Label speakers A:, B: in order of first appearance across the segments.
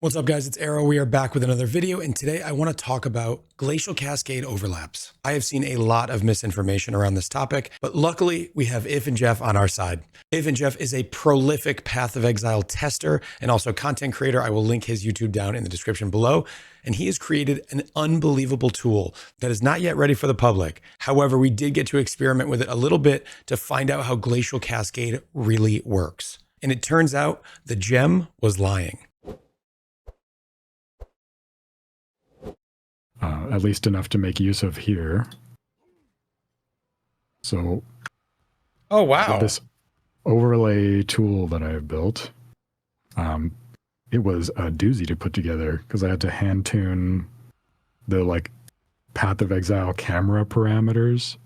A: What's up guys, it's Arrow. We are back with another video, and today I want to talk about Glacial Cascade overlaps. I have seen a lot of misinformation around this topic, but luckily we have If and Jeff on our side. If and Jeff is a prolific Path of Exile tester and also content creator. I will link his YouTube down in the description below. And he has created an unbelievable tool that is not yet ready for the public. However, we did get to experiment with it a little bit to find out how Glacial Cascade really works. And it turns out the gem was lying.
B: At least enough to make use of here. So,
A: oh wow,
B: this overlay tool that I have built, it was a doozy to put together because I had to hand tune the Path of Exile camera parameters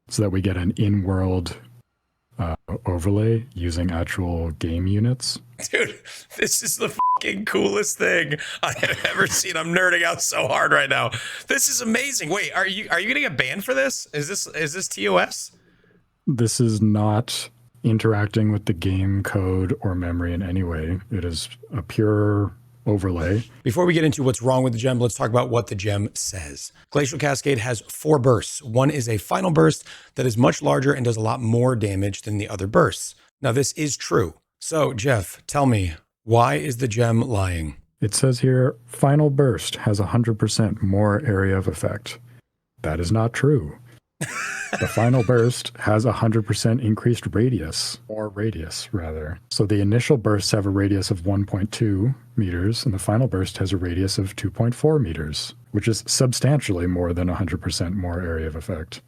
B: so that we get an in-world overlay using actual game units.
A: Dude, this is the fucking coolest thing I have ever seen. I'm nerding out so hard right now. This is amazing. Wait, are you gonna get banned for this? Is this TOS?
B: This is not interacting with the game code or memory in any way. It is a pure overlay.
A: Before we get into what's wrong with the gem, let's talk about what the gem says. Glacial Cascade has 4 bursts. One is a final burst that is much larger and does a lot more damage than the other bursts. Now, this is true. So, Jeff, tell me, why is the gem lying?
B: It says here, final burst has 100% more area of effect. That is not true. The final burst has 100% increased radius, or radius rather. So the initial bursts have a radius of 1.2 meters, and the final burst has a radius of 2.4 meters, which is substantially more than 100% more area of effect.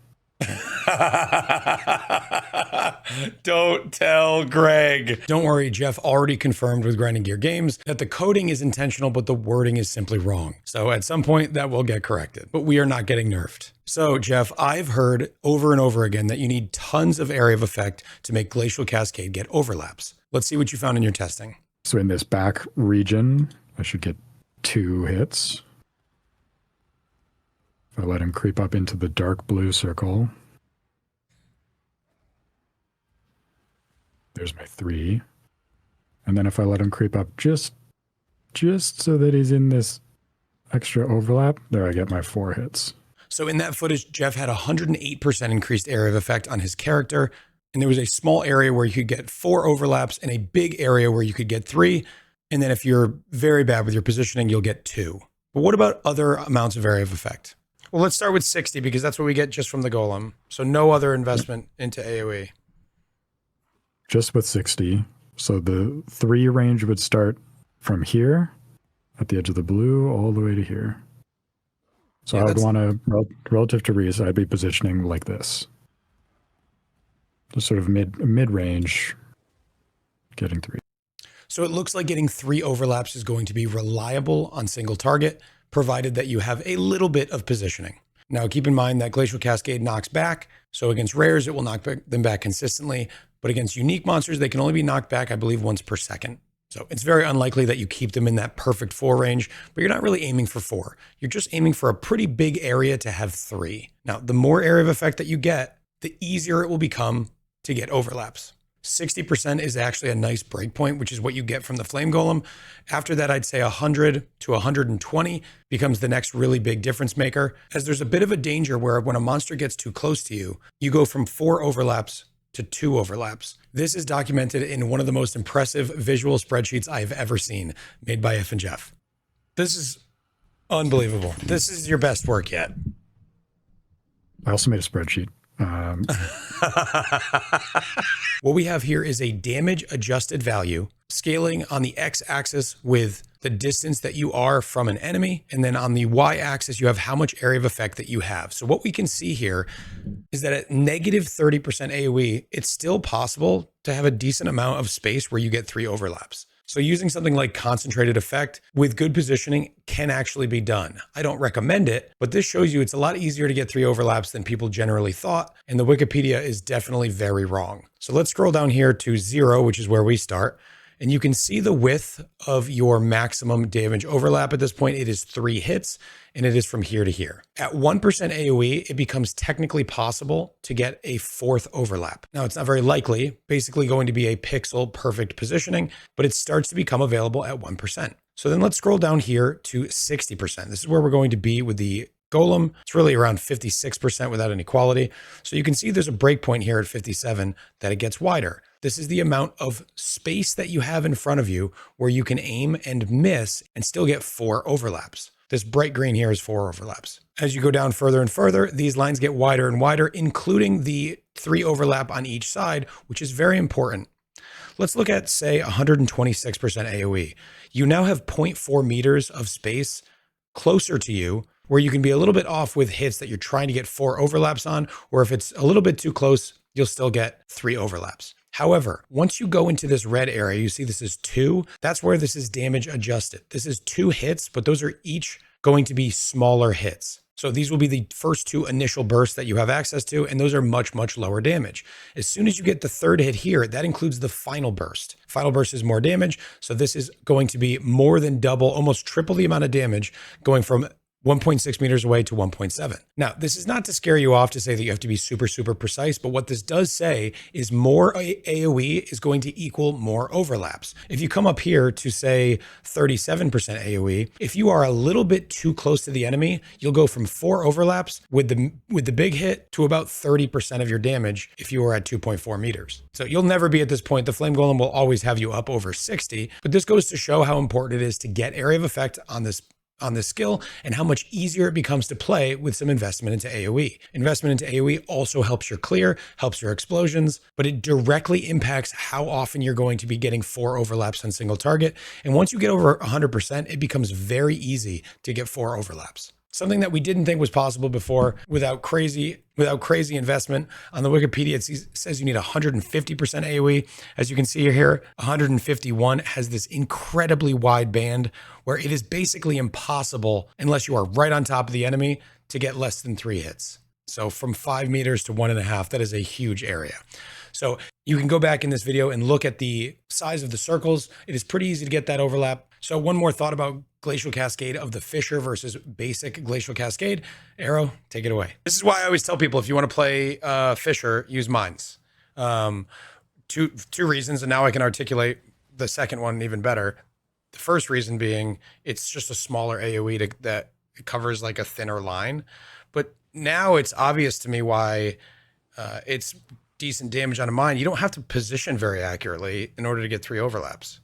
A: Don't tell Greg. Don't worry, Jeff already confirmed with Grinding Gear Games that the coding is intentional, but the wording is simply wrong. So at some point that will get corrected, but we are not getting nerfed. So Jeff, I've heard over and over again that you need tons of area of effect to make Glacial Cascade get overlaps. Let's see what you found in your testing.
B: So in this back region, I should get 2 hits. If I let him creep up into the dark blue circle, there's my 3. And then if I let him creep up just so that he's in this extra overlap, there I get my 4 hits.
A: So in that footage, Jeff had 108% increased area of effect on his character. And there was a small area where you could get 4 overlaps and a big area where you could get 3. And then if you're very bad with your positioning, you'll get 2. But what about other amounts of area of effect? Well, let's start with 60 because that's what we get just from the golem. So no other investment into AoE.
B: Just with 60. So the 3 range would start from here at the edge of the blue all the way to here. So yeah, I would want to, relative to Reese, I'd be positioning like this. Just sort of mid-range, getting 3.
A: So it looks like getting 3 overlaps is going to be reliable on single target, provided that you have a little bit of positioning. Now, keep in mind that Glacial Cascade knocks back. So against rares, it will knock them back consistently. But against unique monsters, they can only be knocked back, I believe, once per second. So it's very unlikely that you keep them in that perfect 4 range, but you're not really aiming for 4. You're just aiming for a pretty big area to have 3. Now, the more area of effect that you get, the easier it will become to get overlaps. 60% is actually a nice breakpoint, which is what you get from the Flame Golem. After that, I'd say 100 to 120 becomes the next really big difference maker, as there's a bit of a danger where when a monster gets too close to you, you go from 4 overlaps to 2 overlaps. This is documented in one of the most impressive visual spreadsheets I've ever seen, made by If and Jeff. This is unbelievable. This is your best work yet.
B: I also made a spreadsheet.
A: What we have here is a damage adjusted value scaling on the x-axis with the distance that you are from an enemy. And then on the y-axis, you have how much area of effect that you have. So what we can see here is that at negative 30% AoE, it's still possible to have a decent amount of space where you get 3 overlaps. So using something like concentrated effect with good positioning can actually be done. I don't recommend it, but this shows you it's a lot easier to get 3 overlaps than people generally thought. And the Wikipedia is definitely very wrong. So let's scroll down here to 0, which is where we start. And you can see the width of your maximum damage overlap at this point. It is 3 hits, and it is from here to here. At 1% AoE, it becomes technically possible to get a 4th overlap. Now, it's not very likely, basically going to be a pixel perfect positioning, but it starts to become available at 1%. So then let's scroll down here to 60%. This is where we're going to be with the Golem. It's really around 56% without any quality. So you can see there's a breakpoint here at 57 that it gets wider. This is the amount of space that you have in front of you where you can aim and miss and still get 4 overlaps. This bright green here is 4 overlaps. As you go down further and further, these lines get wider and wider, including the 3 overlap on each side, which is very important. Let's look at, say, 126% AoE. You now have 0.4 meters of space closer to you where you can be a little bit off with hits that you're trying to get 4 overlaps on, or if it's a little bit too close, you'll still get 3 overlaps. However, once you go into this red area, you see this is 2. That's where this is damage adjusted. This is 2 hits, but those are each going to be smaller hits. So these will be the first 2 initial bursts that you have access to, and those are much, much lower damage. As soon as you get the 3rd hit here, that includes the final burst. Final burst is more damage, so this is going to be more than double, almost triple the amount of damage, going from 1.6 meters away to 1.7. Now, this is not to scare you off to say that you have to be super, super precise, but what this does say is more AoE is going to equal more overlaps. If you come up here to say 37% AoE, if you are a little bit too close to the enemy, you'll go from 4 overlaps with the big hit to about 30% of your damage if you are at 2.4 meters. So you'll never be at this point. The Flame Golem will always have you up over 60, but this goes to show how important it is to get area of effect on this skill and how much easier it becomes to play with some investment into AoE. Investment into AoE also helps your clear, helps your explosions, but it directly impacts how often you're going to be getting 4 overlaps on single target. And once you get over 100%, it becomes very easy to get 4 overlaps. Something that we didn't think was possible before without crazy investment. On the Wikipedia, it says you need 150% AoE. As you can see here, 151 has this incredibly wide band where it is basically impossible, unless you are right on top of the enemy, to get less than 3 hits. So from 5 meters to 1.5, that is a huge area. So you can go back in this video and look at the size of the circles. It is pretty easy to get that overlap. So one more thought about Glacial Cascade of the Fisher versus basic Glacial Cascade. Arrow, take it away. This is why I always tell people, if you want to play Fisher, use mines. Two reasons, and now I can articulate the second one even better. The first reason being it's just a smaller AoE that covers like a thinner line. But now it's obvious to me why it's decent damage on a mine. You don't have to position very accurately in order to get 3 overlaps.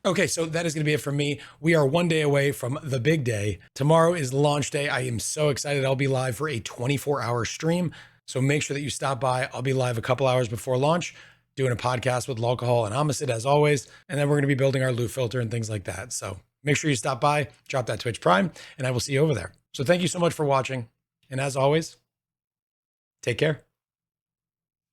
A: Okay, so that is going to be it from me. We are 1 day away from the big day. Tomorrow is launch day. I am so excited. I'll be live for a 24-hour stream. So make sure that you stop by. I'll be live a couple hours before launch, doing a podcast with Alcohol and Homicide as always. And then we're going to be building our loot filter and things like that. So make sure you stop by, drop that Twitch Prime, and I will see you over there. So thank you so much for watching. And as always, take care.